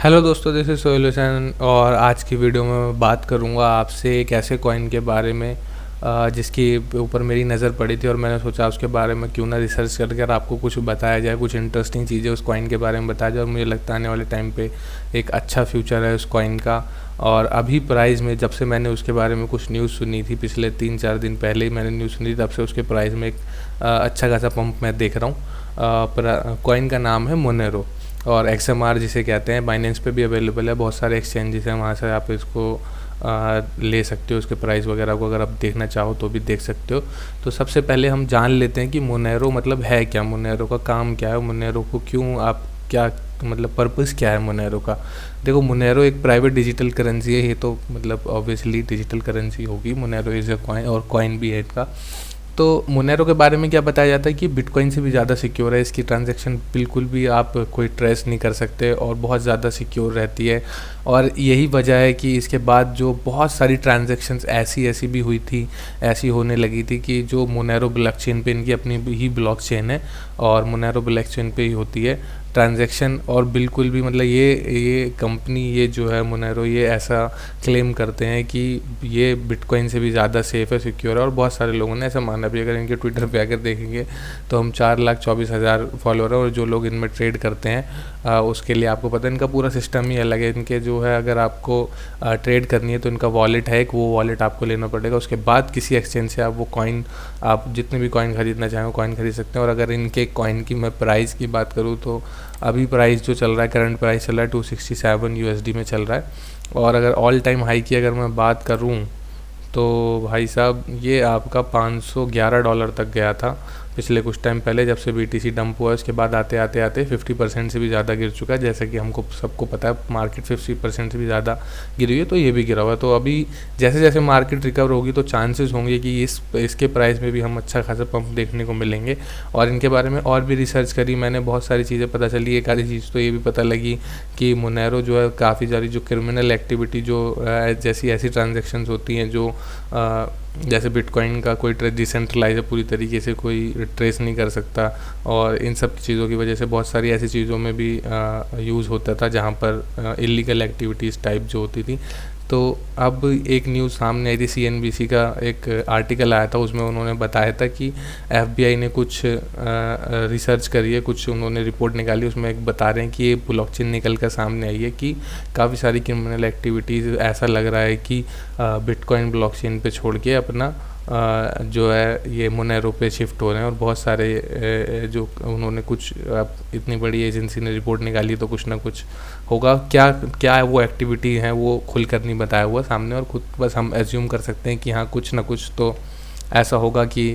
Hello दोस्तों, this is solution. और आज की वीडियो में मैं बात करूंगा आपसे एक ऐसे कॉइन के बारे में जिसके ऊपर मेरी नज़र पड़ी थी और मैंने सोचा उसके बारे में क्यों ना रिसर्च करके आपको कुछ बताया जाए, कुछ इंटरेस्टिंग चीज़ें उस कॉइन के बारे में बताया जाए। और मुझे लगता है आने वाले टाइम पे एक अच्छा फ्यूचर है उस कॉइन का। और अभी प्राइस में जब से मैंने उसके बारे में कुछ न्यूज़ सुनी थी, पिछले 3-4 दिन पहले ही मैंने न्यूज़ सुनी थी, तब से उसके प्राइस में एक अच्छा खासा पंप मैं देख रहा हूँ। कॉइन का नाम है मोनेरो और XMR जिसे कहते हैं। बाइनेंस पे भी अवेलेबल है, बहुत सारे एक्सचेंजेस हैं, वहाँ से आप इसको ले सकते हो। उसके प्राइस वगैरह को अगर आप देखना चाहो तो भी देख सकते हो। तो सबसे पहले हम जान लेते हैं कि मोनेरो मतलब है क्या, मोनेरो का काम क्या है, मोनेरो को क्यों आप क्या मतलब पर्पस क्या है मोनेरो का। देखो, मोनेरो एक प्राइवेट डिजिटल करेंसी है, ये तो मतलब ऑब्वियसली डिजिटल करेंसी होगी। मोनेरो इज़ अ कॉइन और कॉइन भी है इसका। तो मोनेरो के बारे में क्या बताया जाता है कि बिटकॉइन से भी ज़्यादा सिक्योर है। इसकी ट्रांजैक्शन बिल्कुल भी आप कोई ट्रेस नहीं कर सकते और बहुत ज़्यादा सिक्योर रहती है। और यही वजह है कि इसके बाद जो बहुत सारी ट्रांजैक्शंस ऐसी भी हुई थी, ऐसी होने लगी थी कि जो मोनेरो ब्लॉकचेन पे, इनकी अपनी ही ब्लॉकचेन है और मोनेरो ब्लॉकचेन पे ही होती है ट्रांजैक्शन। और बिल्कुल भी मतलब ये कंपनी, ये जो है मोनेरो, ये ऐसा क्लेम करते हैं कि ये बिटकॉइन से भी ज़्यादा सेफ़ है, सिक्योर है। और बहुत सारे लोगों ने ऐसा माना भी। अगर इनके ट्विटर पे अगर देखेंगे तो हम 4,24,000 फॉलोअर हैं और जो लोग इनमें ट्रेड करते हैं उसके लिए आपको पता है इनका पूरा सिस्टम ही अलग है। इनके जो है, अगर आपको ट्रेड करनी है तो इनका वॉलेट है एक, वो वॉलेट आपको लेना पड़ेगा। उसके बाद किसी एक्सचेंज से आप वो कॉइन, आप जितने भी कॉइन खरीदना चाहें वो कॉइन खरीद सकते हैं। और अगर इनके कॉइन की मैं प्राइस की बात करूँ तो अभी प्राइस जो चल रहा है, करंट प्राइस चल रहा है $267 USD में चल रहा है। और अगर ऑल टाइम हाई की अगर मैं बात करूं तो भाई साहब ये आपका $511 तक गया था पिछले कुछ टाइम पहले, जब से BTC डंप हुआ है। उसके बाद आते आते 50% से भी ज़्यादा गिर चुका है। जैसे कि हमको सबको पता है मार्केट 50% से भी ज़्यादा गिरी हुई है, तो ये भी गिरा हुआ है। तो अभी जैसे जैसे मार्केट रिकवर होगी तो चांसेस होंगे कि इसके प्राइस में भी हम अच्छा खासा पंप देखने को मिलेंगे। और इनके बारे में और भी रिसर्च करी मैंने, बहुत सारी चीज़ें पता चली। एक आधी चीज़ तो ये भी पता लगी कि मोनेरो जो है काफ़ी सारी जो क्रिमिनल एक्टिविटी, जो जैसी ऐसी ट्रांजेक्शन्स होती हैं जो जैसे बिटकॉइन का कोई डिसेंट्रलाइज है, पूरी तरीके से कोई ट्रेस नहीं कर सकता। और इन सब चीज़ों की वजह से बहुत सारी ऐसी चीज़ों में भी यूज़ होता था जहाँ पर इलीगल एक्टिविटीज़ टाइप जो होती थी। तो अब एक न्यूज़ सामने आई थी, CNBC का एक आर्टिकल आया था, उसमें उन्होंने बताया था कि FBI ने कुछ रिसर्च करी है, कुछ उन्होंने रिपोर्ट निकाली। उसमें एक बता रहे हैं कि ये ब्लॉकचेन निकल कर सामने आई है कि काफ़ी सारी क्रिमिनल एक्टिविटीज़, ऐसा लग रहा है कि बिटकॉइन ब्लॉकचेन पे छोड़ के अपना जो है ये मोनेरो पे शिफ्ट हो रहे हैं। और बहुत सारे जो उन्होंने कुछ, इतनी बड़ी एजेंसी ने रिपोर्ट निकाली तो कुछ ना कुछ होगा। क्या क्या वो एक्टिविटी है वो खुलकर नहीं बताया हुआ सामने, और खुद बस हम एज्यूम कर सकते हैं कि हाँ कुछ ना कुछ तो ऐसा होगा कि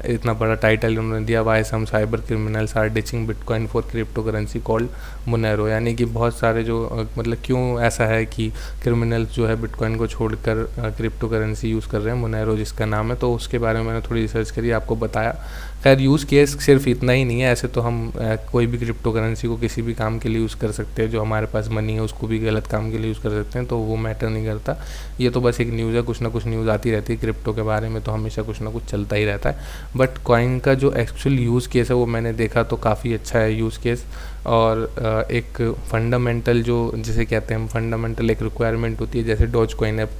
इतना बड़ा टाइटल उन्होंने दिया, why some cyber criminals are ditching bitcoin for crypto currency called Monero. यानी कि बहुत सारे जो मतलब क्यों ऐसा है कि क्रिमिनल्स जो है बिटकॉइन को छोड़कर क्रिप्टो करेंसी यूज़ कर रहे हैं, मोनेरो जिसका नाम है। तो उसके बारे में मैंने थोड़ी रिसर्च करी, आपको बताया। खैर यूज़ केस सिर्फ इतना ही नहीं है, ऐसे तो हम कोई भी क्रिप्टो करेंसी को किसी भी काम के लिए यूज़ कर सकते हैं। जो हमारे पास मनी है उसको भी गलत काम के लिए यूज़ कर सकते हैं, तो वो मैटर नहीं करता। ये तो बस एक न्यूज़ है, कुछ ना कुछ न्यूज़ आती रहती है क्रिप्टो के बारे में, तो हमेशा कुछ ना कुछ चलता ही रहता है। बट कॉइन का जो एक्चुअल यूज़ केस है वो मैंने देखा तो काफ़ी अच्छा है यूज़ केस। और एक फंडामेंटल जो जिसे कहते हैं हम, फंडामेंटल एक रिक्वायरमेंट होती है, जैसे डॉज कॉइन है। अब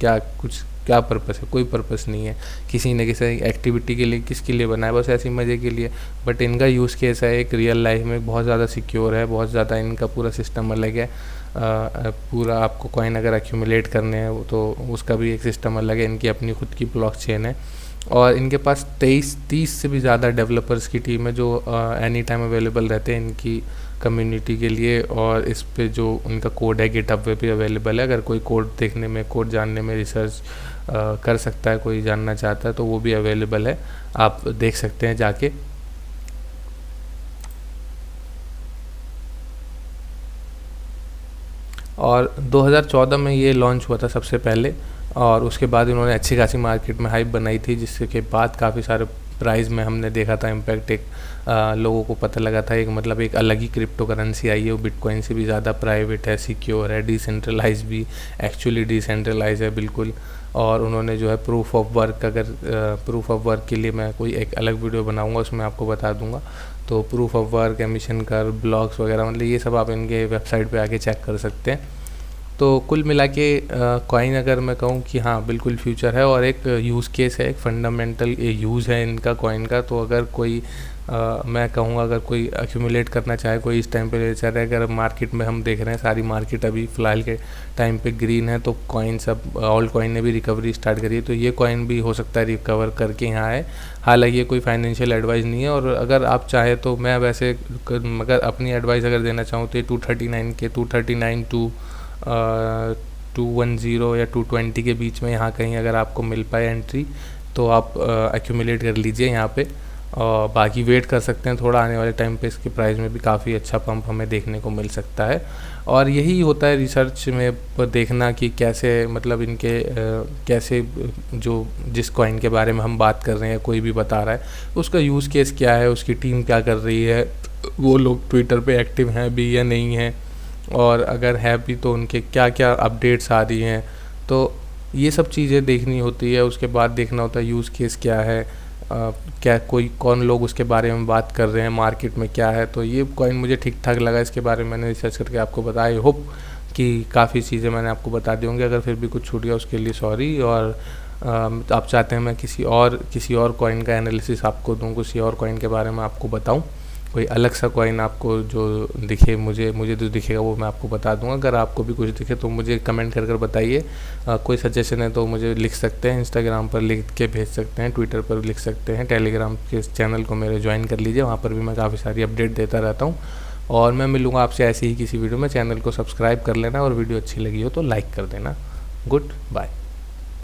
क्या पर्पस है, कोई पर्पस नहीं है, किसी न किसी एक्टिविटी के लिए, किसके लिए बना है, बस ऐसी मज़े के लिए। बट इनका यूज़ केस है एक रियल लाइफ में बहुत ज़्यादा सिक्योर है, बहुत ज़्यादा इनका पूरा सिस्टम अलग है। पूरा आपको कॉइन अगर एक्यूमुलेट करने हैं तो उसका भी एक सिस्टम अलग है। इनकी अपनी खुद की ब्लॉकचेन है और इनके पास 30 से भी ज़्यादा डेवलपर्स की टीम है जो एनी टाइम अवेलेबल रहते हैं इनकी कम्युनिटी के लिए। और इस पे जो उनका कोड है गिटहब पे भी अवेलेबल है। अगर कोई कोड देखने में, कोड जानने में रिसर्च कर सकता है, कोई जानना चाहता है तो वो भी अवेलेबल है, आप देख सकते हैं जाके। और 2014 में ये लॉन्च हुआ था सबसे पहले, और उसके बाद इन्होंने अच्छी खासी मार्केट में हाइप बनाई थी, जिसके के बाद काफ़ी सारे प्राइस में हमने देखा था इम्पैक्ट। एक लोगों को पता लगा था एक मतलब एक अलग ही क्रिप्टो करेंसी आई है, वो बिटकॉइन से भी ज़्यादा प्राइवेट है, सिक्योर है, डिसेंट्रलाइज भी, एक्चुअली डिसेंट्रलाइज है बिल्कुल। और उन्होंने जो है प्रूफ ऑफ वर्क, अगर प्रूफ ऑफ वर्क के लिए मैं कोई एक अलग वीडियो बनाऊंगा उसमें आपको बता दूंगा। तो प्रूफ ऑफ वर्क, एमिशन कर, ब्लॉग्स वगैरह, मतलब ये सब आप इनके वेबसाइट पे आके चेक कर सकते हैं। तो कुल मिला के कॉइन अगर मैं कहूँ कि हाँ बिल्कुल फ्यूचर है और एक यूज़ केस है, एक फंडामेंटल यूज़ है इनका कॉइन का। तो अगर कोई मैं कहूँगा अगर कोई एक्यूमुलेट करना चाहे, कोई इस टाइम पे ले चाह रहा है, अगर मार्केट में हम देख रहे हैं सारी मार्केट अभी फ़िलहाल के टाइम पे ग्रीन है, तो कॉइन सब ऑल कॉइन ने भी रिकवरी स्टार्ट करी है, तो ये कॉइन भी हो सकता है रिकवर करके यहाँ आए। हालांकि ये कोई फाइनेंशियल एडवाइस नहीं है, और अगर आप चाहे तो मैं वैसे मगर अपनी एडवाइस अगर देना चाहूँ तो ये 239 टू 210 या 220 के बीच में यहाँ कहीं अगर आपको मिल पाए एंट्री, तो आप एक्यूमुलेट कर लीजिए यहाँ पे। और बाकी वेट कर सकते हैं थोड़ा, आने वाले टाइम पे इसके प्राइस में भी काफ़ी अच्छा पंप हमें देखने को मिल सकता है। और यही होता है रिसर्च में देखना कि कैसे मतलब इनके कैसे जो जिस कॉइन के बारे में हम बात कर रहे हैं कोई भी बता रहा है, उसका यूज़ केस क्या है, उसकी टीम क्या कर रही है, वो लोग ट्विटर पे एक्टिव हैं भी या नहीं हैं, और अगर है भी तो उनके क्या क्या अपडेट्स आ रही हैं। तो ये सब चीज़ें देखनी होती है। उसके बाद देखना होता है यूज़ केस क्या है, क्या कौन लोग उसके बारे में बात कर रहे हैं, मार्केट में क्या है। तो ये कॉइन मुझे ठीक ठाक लगा, इसके बारे में मैंने रिसर्च करके आपको बताया। आई होप कि काफ़ी चीज़ें मैंने आपको बता दी होंगी, अगर फिर भी कुछ छूट गया उसके लिए सॉरी। और आप चाहते हैं मैं किसी और कॉइन का एनालिसिस आपको दूँ, किसी और कॉइन के बारे में आपको बताऊँ, कोई अलग सा कॉइन आपको जो दिखे, मुझे जो दिखेगा वो मैं आपको बता दूंगा। अगर आपको भी कुछ दिखे तो मुझे कमेंट कर बताइए। कोई सजेशन है तो मुझे लिख सकते हैं, इंस्टाग्राम पर लिख के भेज सकते हैं, ट्विटर पर लिख सकते हैं, टेलीग्राम के चैनल को मेरे ज्वाइन कर लीजिए, वहाँ पर भी मैं काफ़ी सारी अपडेट देता रहता हूँ। और मैं मिलूँगा आपसे ऐसे ही किसी वीडियो में। चैनल को सब्सक्राइब कर लेना, और वीडियो अच्छी लगी हो तो लाइक कर देना। Good bye.